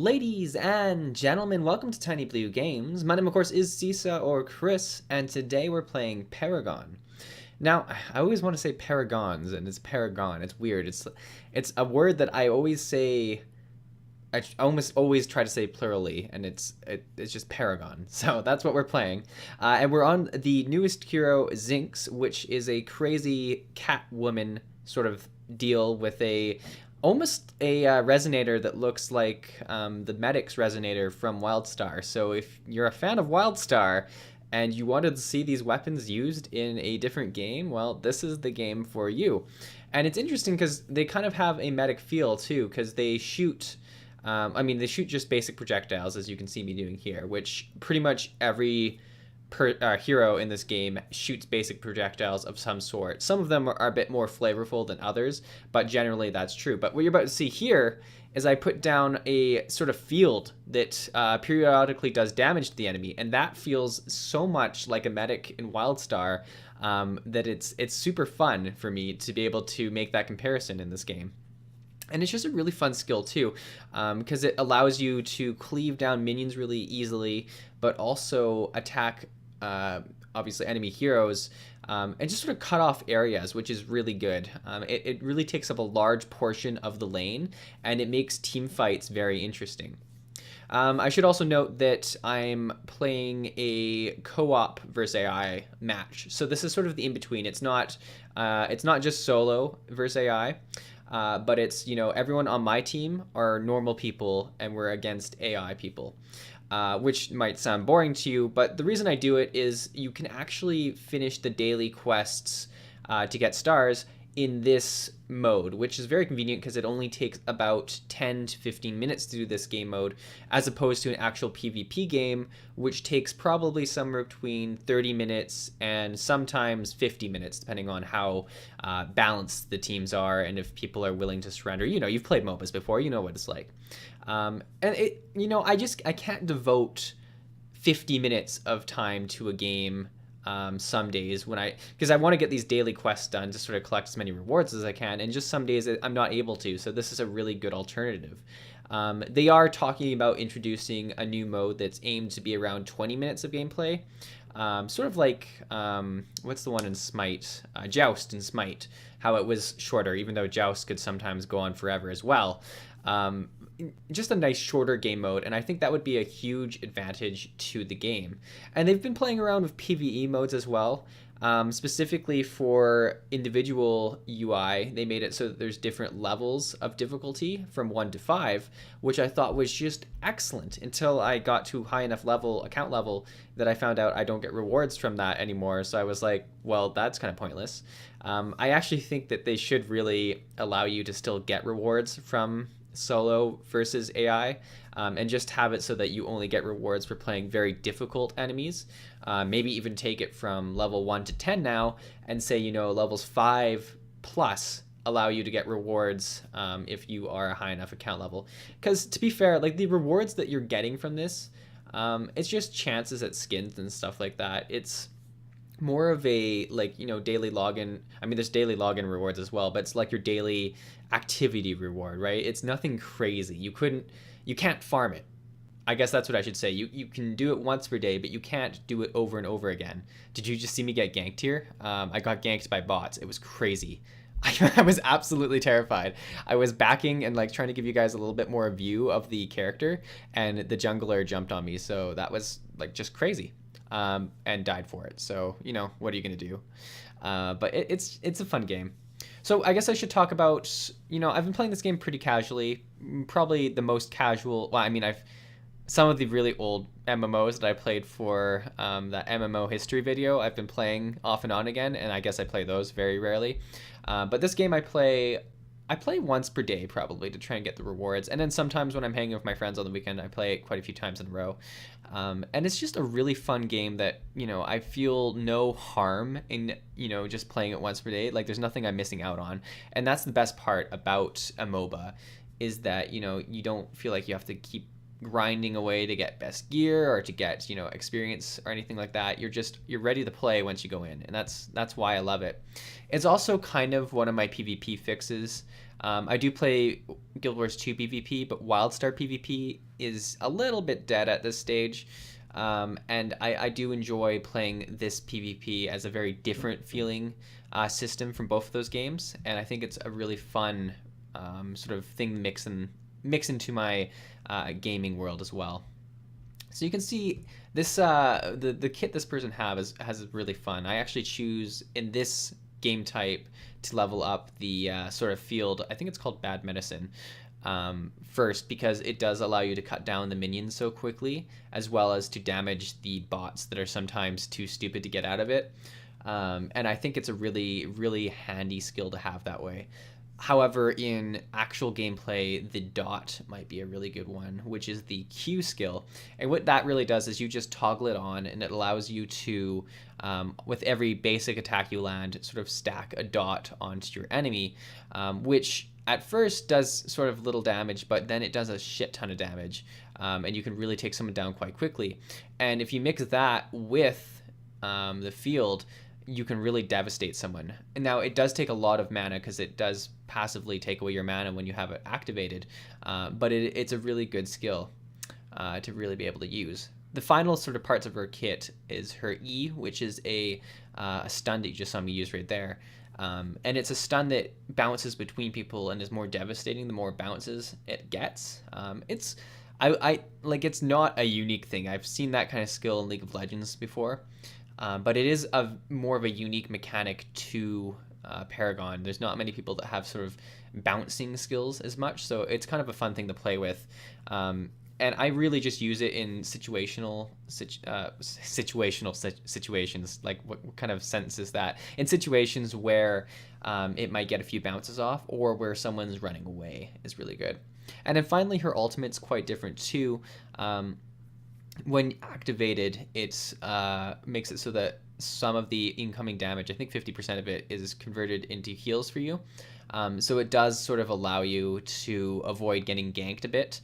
Ladies and gentlemen, welcome to Tiny Blue Games. My name, of course, is Sisa or Chris, and today we're playing Paragon. Now, I always want to say Paragons, and it's Paragon. It's weird. It's a word that I always say. I almost always try to say plurally, and it's just Paragon. So that's what we're playing, and we're on the newest hero, Zinx, which is a crazy cat woman sort of deal with almost a resonator that looks like the Medic's resonator from WildStar. So if you're a fan of WildStar and you wanted to see these weapons used in a different game, well, this is the game for you. And it's interesting because they kind of have a Medic feel too, because they shoot. They shoot just basic projectiles, as you can see me doing here, which pretty much every hero in this game shoots basic projectiles of some sort. Some of them are a bit more flavorful than others, but generally that's true. But what you're about to see here is I put down a sort of field that periodically does damage to the enemy, and that feels so much like a medic in WildStar that it's super fun for me to be able to make that comparison in this game. And it's just a really fun skill too, because it allows you to cleave down minions really easily, but also attack, obviously, enemy heroes, and just sort of cut off areas, which is really good. It really takes up a large portion of the lane, and it makes team fights very interesting. I should also note that I'm playing a co-op versus AI match, so this is sort of the in-between. It's not just solo versus AI. But it's, everyone on my team are normal people and we're against AI people, which might sound boring to you. But the reason I do it is you can actually finish the daily quests to get stars in this mode, which is very convenient because it only takes about 10 to 15 minutes to do this game mode, as opposed to an actual PvP game, which takes probably somewhere between 30 minutes and sometimes 50 minutes, depending on how balanced the teams are and if people are willing to surrender. You've played MOBAs before, you know what it's like. And I can't devote 50 minutes of time to a game some days because I want to get these daily quests done to sort of collect as many rewards as I can, and just some days I'm not able to, so this is a really good alternative. They are talking about introducing a new mode that's aimed to be around 20 minutes of gameplay, sort of like what's the one in Smite, Joust in Smite, how it was shorter, even though Joust could sometimes go on forever as well. Just a nice shorter game mode, and I think that would be a huge advantage to the game. And they've been playing around with PvE modes as well, specifically for individual UI. They made it so that there's different levels of difficulty from 1 to 5, which I thought was just excellent until I got to high enough account level that I found out I don't get rewards from that anymore. So I was like, well, that's kind of pointless. I actually think that they should really allow you to still get rewards from solo versus AI, and just have it so that you only get rewards for playing very difficult enemies. Maybe even take it from level 1 to 10 now and say, levels 5 plus allow you to get rewards if you are a high enough account level. Because to be fair, like the rewards that you're getting from this, it's just chances at skins and stuff like that. It's more of a daily login. There's daily login rewards as well, but it's like your daily activity reward, right? It's nothing crazy. You can't farm it. I guess that's what I should say. You can do it once per day, but you can't do it over and over again. Did you just see me get ganked here? I got ganked by bots. It was crazy. I was absolutely terrified. I was backing and trying to give you guys a little bit more view of the character, and the jungler jumped on me, so that was just crazy. And died for it. So, what are you going to do? But it's a fun game. So I guess I should talk about, I've been playing this game pretty casually, probably the most casual. Well, some of the really old MMOs that I played for that MMO history video, I've been playing off and on again, and I guess I play those very rarely. But this game I play once per day probably to try and get the rewards, and then sometimes when I'm hanging with my friends on the weekend, I play it quite a few times in a row. And it's just a really fun game that, I feel no harm in, just playing it once per day. There's nothing I'm missing out on. And that's the best part about a MOBA, is that, you don't feel like you have to keep grinding away to get best gear or to get, experience or anything like that. You're ready to play once you go in, and that's why I love it. It's also kind of one of my PvP fixes. I do play Guild Wars 2 PvP, but WildStar PvP is a little bit dead at this stage. And I do enjoy playing this PvP as a very different feeling system from both of those games, and I think it's a really fun sort of thing to mix into my gaming world as well. So you can see this the kit this person has really fun. I actually choose in this game type to level up the sort of field. I think it's called Bad Medicine. First, because it does allow you to cut down the minions so quickly, as well as to damage the bots that are sometimes too stupid to get out of it. And I think it's a really, really handy skill to have that way. However, in actual gameplay, the dot might be a really good one, which is the Q skill. And what that really does is you just toggle it on, and it allows you to, with every basic attack you land, sort of stack a dot onto your enemy, which at first does sort of little damage, but then it does a shit ton of damage, and you can really take someone down quite quickly. And if you mix that with the field, you can really devastate someone. And now it does take a lot of mana because it does passively take away your mana when you have it activated, but it's a really good skill to really be able to use. The final sort of parts of her kit is her E, which is a stun that you just saw me use right there. And it's a stun that bounces between people and is more devastating the more bounces it gets. It's not a unique thing. I've seen that kind of skill in League of Legends before. But it is more of a unique mechanic to Paragon. There's not many people that have sort of bouncing skills as much, so it's kind of a fun thing to play with. And I really just use it in situational situations. Like, what kind of sentence is that? In situations where it might get a few bounces off, or where someone's running away is really good. And then finally, her ultimate's quite different too. When activated, it makes it so that some of the incoming damage, I think 50% of it, is converted into heals for you. So it does sort of allow you to avoid getting ganked a bit,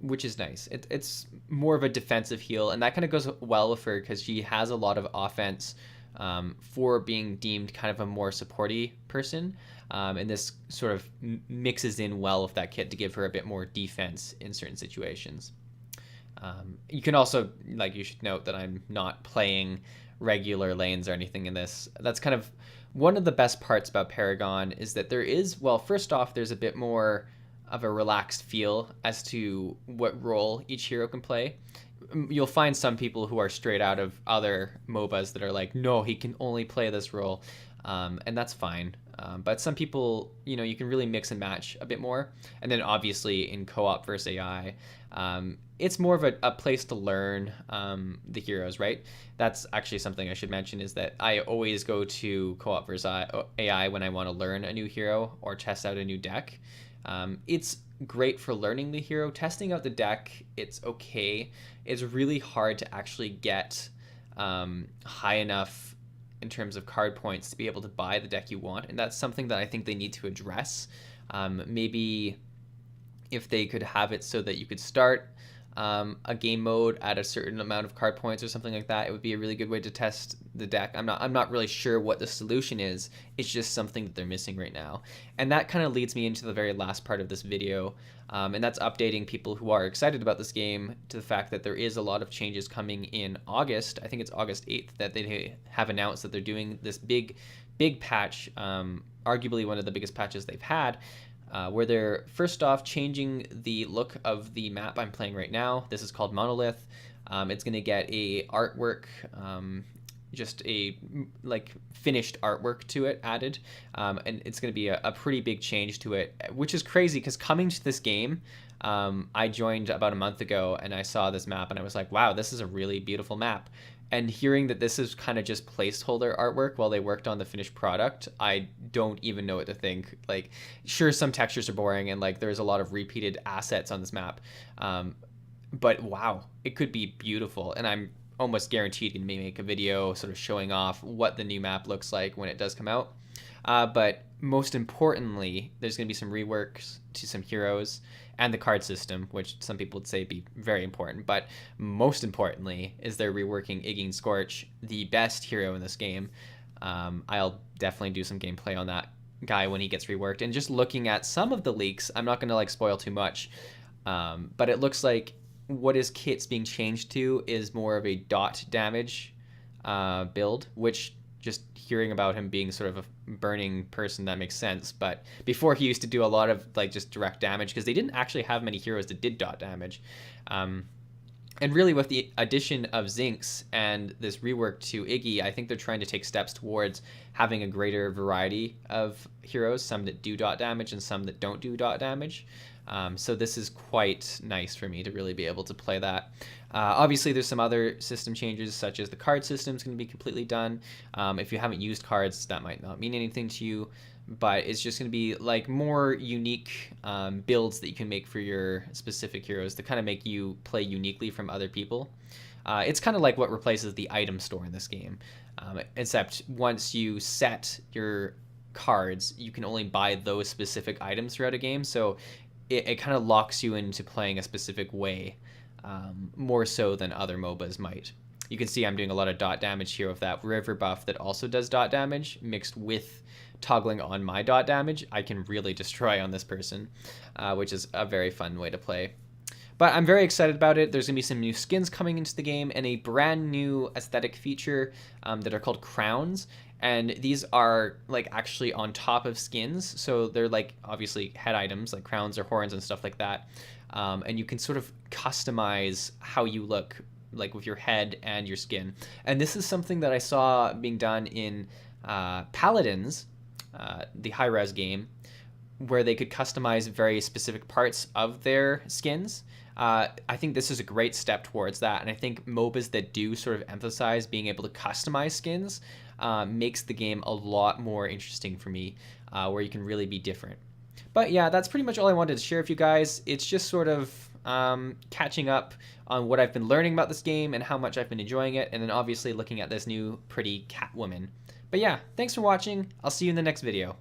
which is nice. It's more of a defensive heal, and that kind of goes well with her because she has a lot of offense for being deemed kind of a more supporty person. And this sort of mixes in well with that kit to give her a bit more defense in certain situations. You can also, you should note that I'm not playing regular lanes or anything in this. That's kind of one of the best parts about Paragon, is that there is, well, first off, there's a bit more of a relaxed feel as to what role each hero can play. You'll find some people who are straight out of other MOBAs that are like, no, he can only play this role. And that's fine. But some people, you can really mix and match a bit more. And then obviously in co-op versus AI, it's more of a place to learn the heroes, right? That's actually something I should mention, is that I always go to co-op versus AI when I want to learn a new hero or test out a new deck. It's great for learning the hero. Testing out the deck, it's okay. It's really hard to actually get high enough in terms of card points to be able to buy the deck you want, and that's something that I think they need to address. Maybe if they could have it so that you could start a game mode at a certain amount of card points or something like that, it would be a really good way to test the deck. I'm not really sure what the solution is. It's just something that they're missing right now. And that kind of leads me into the very last part of this video, and that's updating people who are excited about this game to the fact that there is a lot of changes coming in August. I think it's August 8th that they have announced that they're doing this big patch, arguably one of the biggest patches they've had, where they're first off changing the look of the map I'm playing right now. This is called Monolith. It's going to get a artwork, just a finished artwork to it added, and it's going to be a pretty big change to it, which is crazy because coming to this game, I joined about a month ago and I saw this map and I was like, wow, this is a really beautiful map. And hearing that this is kind of just placeholder artwork while they worked on the finished product, I don't even know what to think. Sure, some textures are boring and there's a lot of repeated assets on this map, but wow, it could be beautiful. And I'm almost guaranteed to make a video sort of showing off what the new map looks like when it does come out. But most importantly, there's going to be some reworks to some heroes and the card system, which some people would say be very important. But most importantly is they're reworking Iggy Scorch, the best hero in this game. I'll definitely do some gameplay on that guy when he gets reworked. And just looking at some of the leaks, I'm not going to spoil too much. But it looks like what his kit's being changed to is more of a dot damage build, which just hearing about him being sort of a burning person, that makes sense. But before he used to do a lot of like just direct damage because they didn't actually have many heroes that did dot damage. And really, with the addition of Zinx and this rework to Iggy, I think they're trying to take steps towards having a greater variety of heroes, some that do dot damage and some that don't do dot damage. So this is quite nice for me to really be able to play that. Obviously, there's some other system changes, such as the card system is going to be completely done. If you haven't used cards, that might not mean anything to you, but it's just going to be like more unique builds that you can make for your specific heroes to kind of make you play uniquely from other people. It's kind of like what replaces the item store in this game, except once you set your cards, you can only buy those specific items throughout a game, so it kind of locks you into playing a specific way, more so than other MOBAs might. You can see I'm doing a lot of dot damage here with that river buff that also does dot damage mixed with toggling on my dot damage. I can really destroy on this person, which is a very fun way to play. But I'm very excited about it. There's going to be some new skins coming into the game and a brand new aesthetic feature that are called crowns. And these are like actually on top of skins. So they're like obviously head items like crowns or horns and stuff like that. And you can sort of customize how you look like with your head and your skin. And this is something that I saw being done in Paladins, the high-res game, where they could customize very specific parts of their skins. I think this is a great step towards that, and I think MOBAs that do sort of emphasize being able to customize skins makes the game a lot more interesting for me, where you can really be different. But yeah, that's pretty much all I wanted to share with you guys. It's just sort of catching up on what I've been learning about this game and how much I've been enjoying it, and then obviously looking at this new pretty Catwoman. But yeah, thanks for watching. I'll see you in the next video.